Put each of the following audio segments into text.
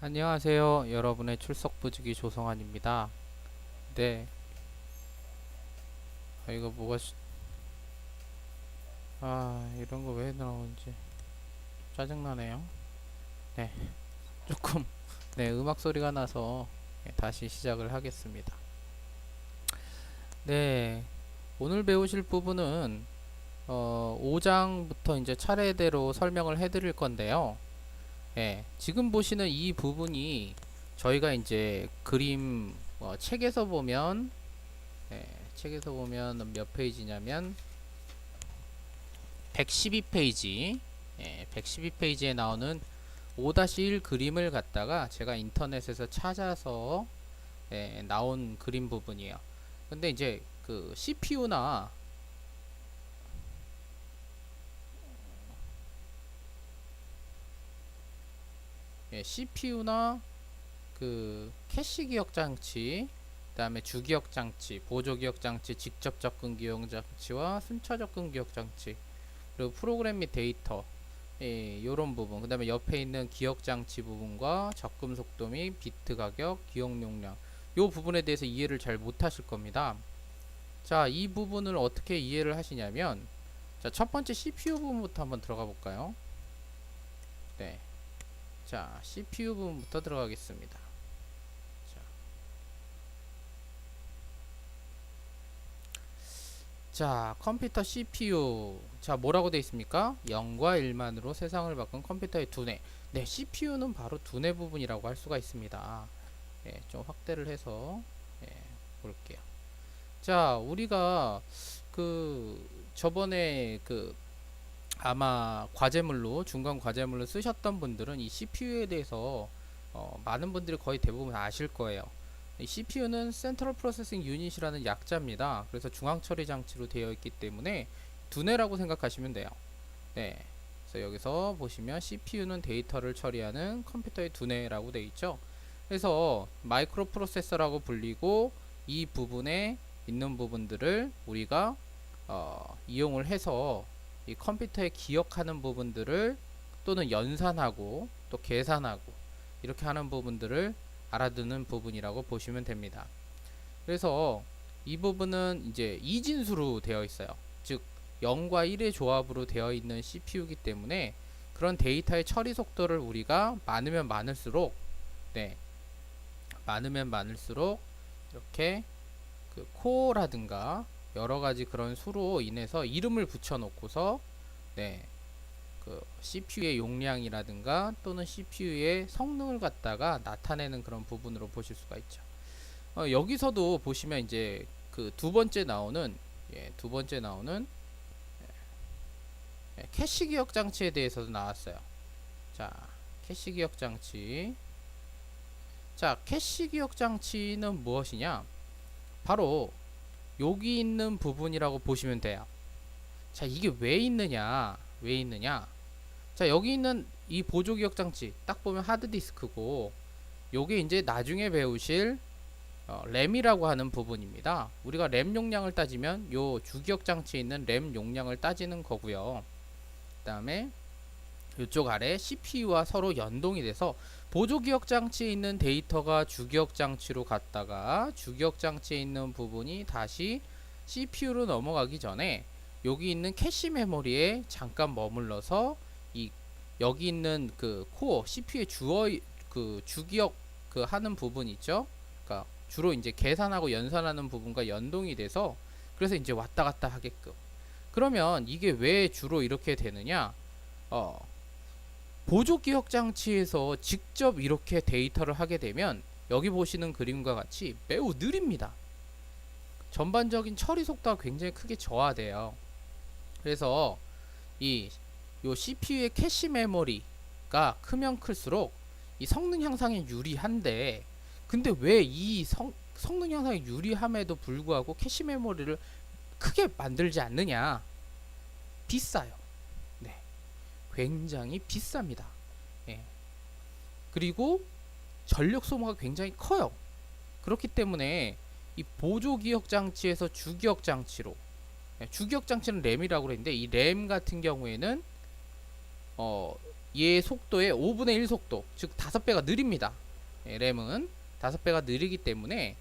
안녕하세요. 여러분의 출석 부지기 조성환입니다. 네. 이거 이런 거 왜 나오는지 짜증나네요. 네. 조금, 네, 음악 소리가 나서 다시 시작을 하겠습니다. 네. 오늘 배우실 부분은 5장부터 이제 차례대로 설명을 해 드릴 건데요. 지금 보시는 이 부분이 저희가 이제 그림 책에서 보면 책에서 보면 몇 페이지냐면 112페이지 112페이지에 나오는 5-1 그림을 갖다가 제가 인터넷에서 찾아서 나온 그림 부분이에요. 근데 이제 그 CPU나 그 캐시 기억 장치, 그다음에 주기억 장치, 보조 기억 장치, 직접 접근 기억 장치와 순차 접근 기억 장치, 그리고 프로그램 및 데이터, 요런 부분, 그다음에 옆에 있는 기억 장치 부분과 접근 속도 및 비트 가격, 기억 용량, 요 부분에 대해서 이해를 잘 못하실 겁니다. 자, 이 부분을 어떻게 이해를 하시냐면, 자, 첫 번째 CPU 부분부터 한번 들어가 볼까요? 네. 자, CPU 부분부터 들어가겠습니다. 자, 컴퓨터 CPU. 자, 뭐라고 되어 있습니까? 0과 1만으로 세상을 바꾼 컴퓨터의 두뇌. 네, CPU는 바로 두뇌 부분이라고 할 수가 있습니다. 좀 확대를 해서 볼게요. 자, 우리가 그 저번에 그 아마 과제물로 중간 과제물로 쓰셨던 분들은 이 CPU에 대해서 많은 분들이 거의 대부분 아실 거예요. CPU는 Central Processing Unit이라는 약자입니다. 그래서 중앙 처리 장치로 되어 있기 때문에 두뇌라고 생각하시면 돼요. 네. 그래서 여기서 보시면 CPU는 데이터를 처리하는 컴퓨터의 두뇌라고 되어 있죠. 그래서 마이크로 프로세서라고 불리고 이 부분에 있는 부분들을 우리가 이용을 해서 이 컴퓨터에 기억하는 부분들을 또는 연산하고 또 계산하고 이렇게 하는 부분들을 알아두는 부분이라고 보시면 됩니다. 그래서 이 부분은 이제 이진수로 되어 있어요. 즉 0과 1의 조합으로 되어 있는 CPU이기 때문에 그런 데이터의 처리 속도를 우리가 많으면 많을수록 많으면 많을수록 이렇게 그 코어라든가 여러 가지 그런 수로 인해서 이름을 붙여 놓고서 그 CPU의 용량이라든가 또는 CPU의 성능을 갖다가 나타내는 그런 부분으로 보실 수가 있죠. 여기서도 보시면 이제 그 두 번째 나오는 캐시 기억 장치에 대해서도 나왔어요. 자, 캐시 기억 장치. 자, 캐시 기억 장치는 무엇이냐? 바로 여기 있는 부분이라고 보시면 돼요. 자, 이게 왜 있느냐? 자, 여기 있는 이 보조 기억 장치 딱 보면 하드디스크고 요게 이제 나중에 배우실 램이라고 하는 부분입니다. 우리가 램 용량을 따지면 요 주기억 장치에 있는 램 용량을 따지는 거고요. 그 다음에 이쪽 아래 CPU와 서로 연동이 돼서 보조 기억 장치에 있는 데이터가 주기억 장치로 갔다가 주기억 장치에 있는 부분이 다시 CPU로 넘어가기 전에 여기 있는 캐시 메모리에 잠깐 머물러서 이 여기 있는 그 코어 CPU의 그 주기억 그 하는 부분 있죠. 그러니까 주로 이제 계산하고 연산하는 부분과 연동이 돼서 그래서 이제 왔다 갔다 하게끔. 그러면 이게 왜 주로 이렇게 되느냐? 보조 기억 장치에서 직접 이렇게 데이터를 하게 되면 여기 보시는 그림과 같이 매우 느립니다. 전반적인 처리 속도가 굉장히 크게 저하돼요. 그래서 요 CPU의 캐시 메모리가 크면 클수록 이 성능 향상에 유리한데, 근데 왜 이 성능 향상에 유리함에도 불구하고 캐시 메모리를 크게 만들지 않느냐? 비싸요. 네, 굉장히 비쌉니다. 예. 그리고 전력 소모가 굉장히 커요. 그렇기 때문에 이 보조 기억 장치에서 주기억 장치로, 주기억 장치는 램이라고 그랬는데 이 램 같은 경우에는 얘 속도의 5분의 1 속도, 즉 5배가 느립니다. 예, 램은 5배가 느리기 때문에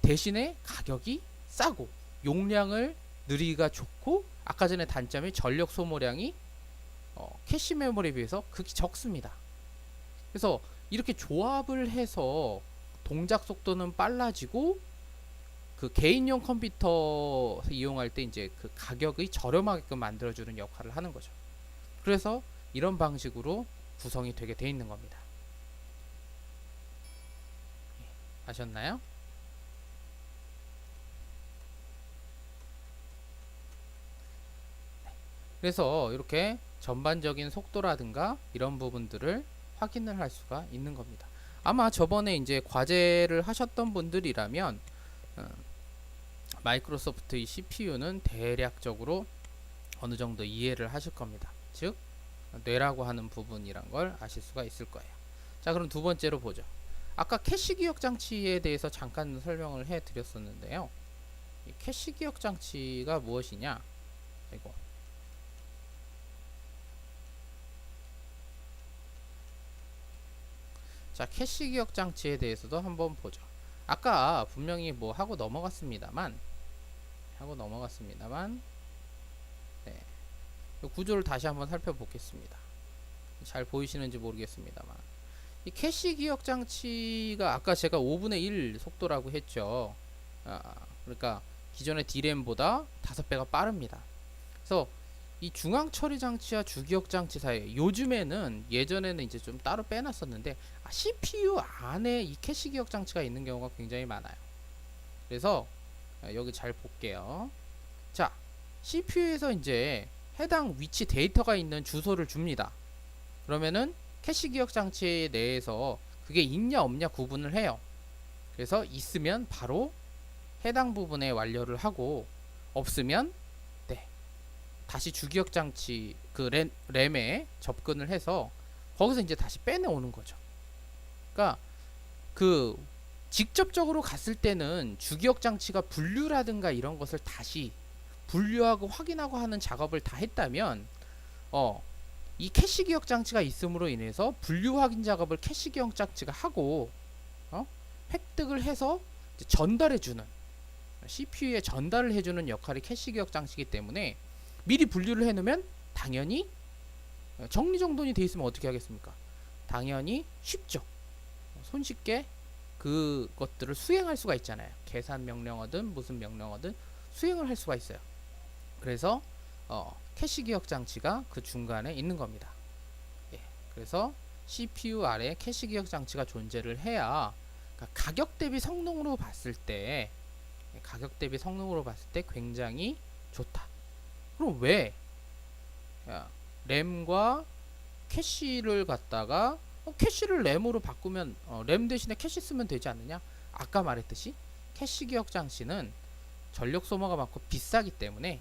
대신에 가격이 싸고 용량을 느리기가 좋고, 아까 전에 단점이 전력 소모량이 캐시 메모리에 비해서 극히 적습니다. 그래서 이렇게 조합을 해서 동작 속도는 빨라지고 그 개인용 컴퓨터 이용할 때 이제 그 가격이 저렴하게끔 만들어주는 역할을 하는 거죠. 그래서 이런 방식으로 구성이 되게 돼 있는 겁니다. 아셨나요? 그래서 이렇게 전반적인 속도라든가 이런 부분들을 확인을 할 수가 있는 겁니다. 아마 저번에 이제 과제를 하셨던 분들이라면 마이크로소프트의 CPU는 대략적으로 어느 정도 이해를 하실 겁니다. 즉 뇌라고 하는 부분이란 걸 아실 수가 있을 거예요. 자, 그럼 두 번째로 보죠. 아까 캐시 기억 장치에 대해서 잠깐 설명을 해 드렸었는데요. 이 캐시 기억 장치가 무엇이냐? 이거 자, 캐시 기억 장치에 대해서도 한번 보죠. 아까 분명히 뭐 하고 넘어갔습니다만 네, 구조를 다시 한번 살펴보겠습니다. 잘 보이시는지 모르겠습니다만, 이 캐시 기억 장치가 아까 제가 5분의 1 속도라고 했죠. 그러니까 기존의 D램보다 5배가 빠릅니다. 그래서 이 중앙 처리 장치와 주기억 장치 사이에, 요즘에는, 예전에는 이제 좀 따로 빼놨었는데 CPU 안에 이 캐시 기억 장치가 있는 경우가 굉장히 많아요. 그래서 여기 잘 볼게요. 자, CPU에서 이제 해당 위치 데이터가 있는 주소를 줍니다. 그러면은 캐시 기억 장치 내에서 그게 있냐 없냐 구분을 해요. 그래서 있으면 바로 해당 부분에 완료를 하고, 없으면 다시 주기억 장치 그 램에 접근을 해서 거기서 이제 다시 빼내오는 거죠. 그러니까 그 직접적으로 갔을 때는 주기억 장치가 분류라든가 이런 것을 다시 분류하고 확인하고 하는 작업을 다 했다면, 이 캐시 기억 장치가 있음으로 인해서 분류 확인 작업을 캐시 기억 장치가 하고, 획득을 해서 이제 전달해주는, CPU에 전달을 해주는 역할이 캐시 기억 장치이기 때문에 미리 분류를 해놓으면 당연히 정리정돈이 돼 있으면 어떻게 하겠습니까? 당연히 쉽죠. 손쉽게 그것들을 수행할 수가 있잖아요. 계산 명령어든 무슨 명령어든 수행을 할 수가 있어요. 그래서 캐시 기억 장치가 그 중간에 있는 겁니다. 예, 그래서 CPU 아래에 캐시 기억 장치가 존재를 해야, 그러니까 가격 대비 성능으로 봤을 때 굉장히 좋다. 그럼 왜 램과 캐시를 갖다가 캐시를 램으로 바꾸면 램 대신에 캐시 쓰면 되지 않느냐? 아까 말했듯이 캐시 기억 장치는 전력 소모가 많고 비싸기 때문에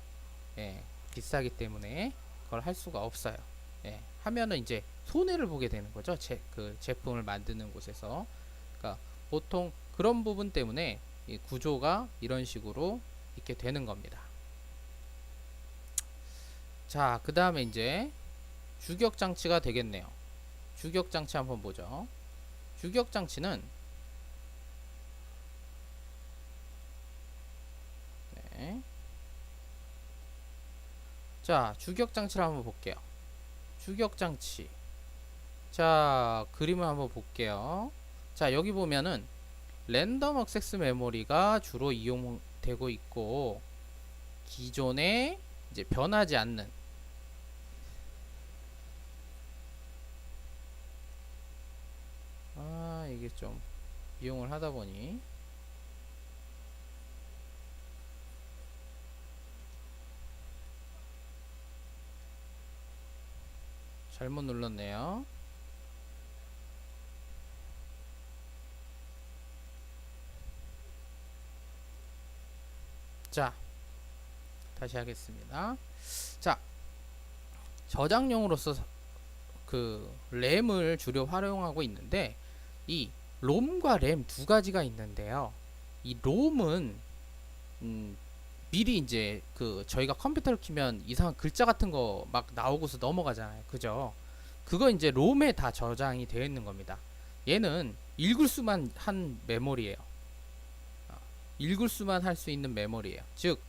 그걸 할 수가 없어요. 하면은 이제 손해를 보게 되는 거죠. 그 제품을 만드는 곳에서. 그러니까 보통 그런 부분 때문에 이 구조가 이런 식으로 있게 되는 겁니다. 자, 그 다음에 이제 주기억 장치가 되겠네요. 주기억 장치 한번 보죠. 주기억 장치는 자, 주기억 장치를 한번 볼게요. 주기억 장치. 자, 그림을 한번 볼게요. 자, 여기 보면은 랜덤 액세스 메모리가 주로 이용되고 있고, 기존에 이제 변하지 않는 이게 좀 이용을 하다 보니 잘못 눌렀네요. 자, 다시 하겠습니다. 자, 저장용으로서 그 램을 주로 활용하고 있는데, 이 롬과 램 두 가지가 있는데요. 이 롬은 미리 이제 저희가 컴퓨터를 키면 이상한 글자 같은 거 막 나오고서 넘어가잖아요. 그죠? 그거 이제 롬에 다 저장이 되어 있는 겁니다. 얘는 읽을 수만 한 메모리예요. 읽을 수만 할 수 있는 메모리예요. 즉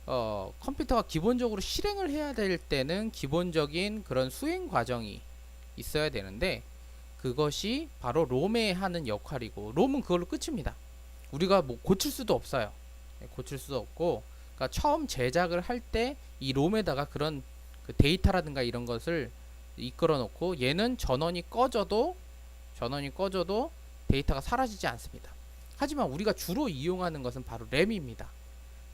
컴퓨터가 기본적으로 실행을 해야 될 때는 기본적인 그런 수행 과정이 있어야 되는데 그것이 바로 롬에 하는 역할이고 롬은 그걸로 끝입니다. 우리가 뭐 고칠 수도 없어요. 고칠 수도 없고 그러니까 처음 제작을 할 때 이 롬에다가 그런 그 데이터라든가 이런 것을 이끌어 놓고 얘는 전원이 꺼져도 데이터가 사라지지 않습니다. 하지만 우리가 주로 이용하는 것은 바로 램입니다.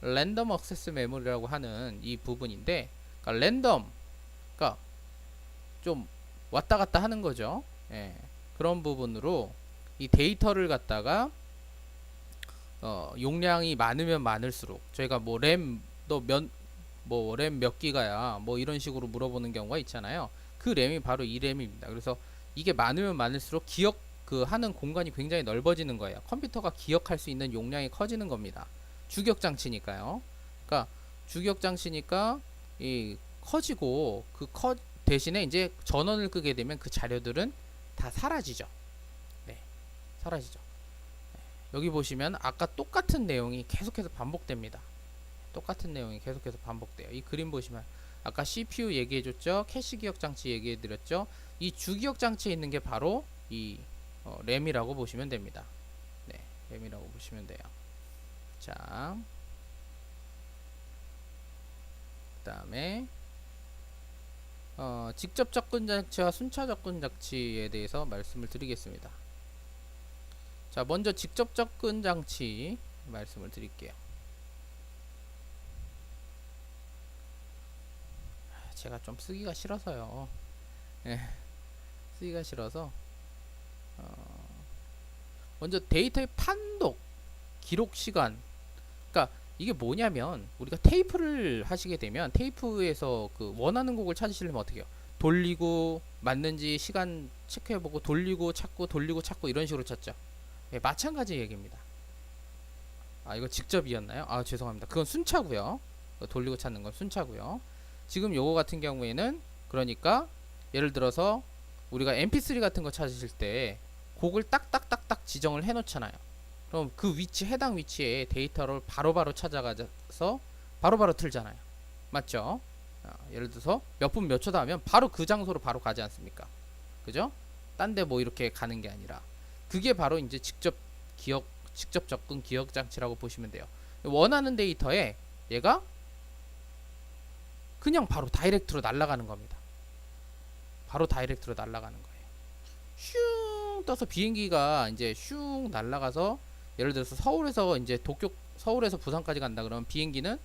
랜덤 액세스 메모리라고 하는 이 부분인데 그러니까 랜덤 그러니까 좀 왔다 갔다 하는 거죠. 예, 그런 부분으로 이 데이터를 갖다가 용량이 많으면 많을수록 저희가 뭐 램 몇 기가야 뭐 이런 식으로 물어보는 경우가 있잖아요. 그 램이 바로 이 램입니다. 그래서 이게 많으면 많을수록 기억 그 하는 공간이 굉장히 넓어지는 거예요. 컴퓨터가 기억할 수 있는 용량이 커지는 겁니다. 주격 장치니까요. 그러니까 주격 장치니까 이 커지고 대신에 이제 전원을 끄게 되면 그 자료들은 다 사라지죠. 네, 사라지죠. 여기 보시면 아까 똑같은 내용이 계속해서 반복됩니다. 똑같은 내용이 계속해서 반복돼요. 이 그림 보시면 아까 CPU 얘기해줬죠. 캐시 기억 장치 얘기해드렸죠. 이 주기억 장치에 있는 게 바로 이 램이라고 보시면 됩니다. 네, 램이라고 보시면 돼요. 자, 그 다음에 직접 접근 장치와 순차 접근 장치에 대해서 말씀을 드리겠습니다. 자, 먼저 직접 접근 장치 말씀을 드릴게요. 제가 좀 쓰기가 싫어서요. 예, 쓰기가 싫어서 먼저 데이터의 판독, 기록 시간. 그러니까 이게 뭐냐면 우리가 테이프를 하시게 되면 테이프에서 그 원하는 곡을 찾으시려면 어떻게 해요? 돌리고 맞는지 시간 체크해보고 돌리고 찾고 이런 식으로 찾죠. 예, 마찬가지 얘기입니다. 아, 이거 직접이었나요? 아, 죄송합니다. 그건 순차고요. 돌리고 찾는 건 순차고요. 지금 요거 같은 경우에는 그러니까 예를 들어서 우리가 mp3 같은 거 찾으실 때 곡을 딱딱딱딱 지정을 해 놓잖아요. 그럼 그 위치 해당 위치에 데이터를 바로바로 찾아가서 바로바로 틀잖아요. 맞죠? 예를 들어서 몇 분 몇 초다 하면 바로 그 장소로 바로 가지 않습니까? 그죠? 딴 데 뭐 이렇게 가는 게 아니라 그게 바로 이제 직접 접근 기억 장치라고 보시면 돼요. 원하는 데이터에 얘가 그냥 바로 다이렉트로 날아가는 겁니다. 바로 다이렉트로 날아가는 거예요. 슝 떠서 비행기가 이제 슝 날아가서 예를 들어서 서울에서 이제 서울에서 부산까지 간다 그러면 비행기는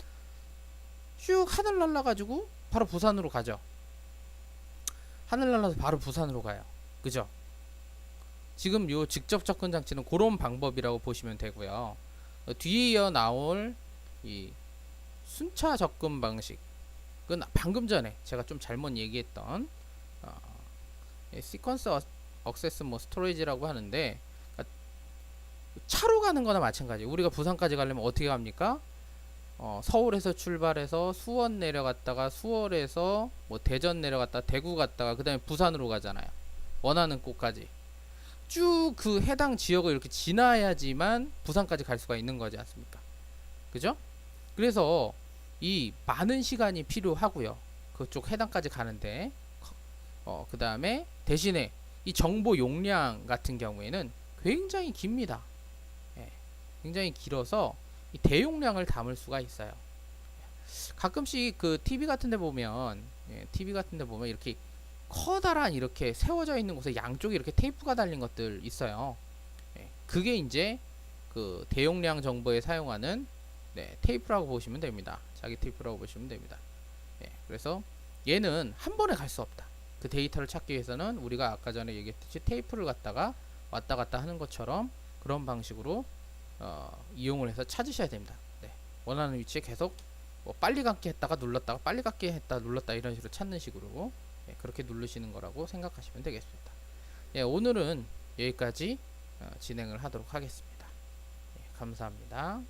쭉 하늘 날아가지고 바로 부산으로 가죠. 하늘 날아서 바로 부산으로 가요. 그죠? 지금 요 직접 접근 장치는 그런 방법이라고 보시면 되고요. 뒤에 이어 나올 이 순차 접근 방식 그건 방금 전에 제가 좀 잘못 얘기했던 시퀀스 액세스 뭐 스토리지라고 하는데 차로 가는 거나 마찬가지. 우리가 부산까지 가려면 어떻게 갑니까? 서울에서 출발해서 수원 내려갔다가 수원에서 뭐 대전 내려갔다 대구 갔다가 그 다음에 부산으로 가잖아요. 원하는 곳까지 쭉 그 해당 지역을 이렇게 지나야지만 부산까지 갈 수가 있는 거지 않습니까? 그죠? 그래서 이 많은 시간이 필요하고요. 그쪽 해당까지 가는데 그 다음에 대신에 이 정보 용량 같은 경우에는 굉장히 깁니다. 예, 굉장히 길어서 이 대용량을 담을 수가 있어요. 가끔씩 그 TV 같은 데 보면 이렇게 커다란 이렇게 세워져 있는 곳에 양쪽에 이렇게 테이프가 달린 것들 있어요. 예, 그게 이제 그 대용량 정보에 사용하는 테이프라고 보시면 됩니다. 자기 테이프라고 보시면 됩니다. 예, 그래서 얘는 한 번에 갈 수 없다. 그 데이터를 찾기 위해서는 우리가 아까 전에 얘기했듯이 테이프를 갖다가 왔다 갔다 하는 것처럼 그런 방식으로 이용을 해서 찾으셔야 됩니다. 네, 원하는 위치에 계속 뭐 빨리 갖기 했다가 눌렀다가 빨리 갖기 했다 눌렀다 이런 식으로 찾는 식으로 그렇게 누르시는 거라고 생각하시면 되겠습니다. 예, 오늘은 여기까지 진행을 하도록 하겠습니다. 감사합니다.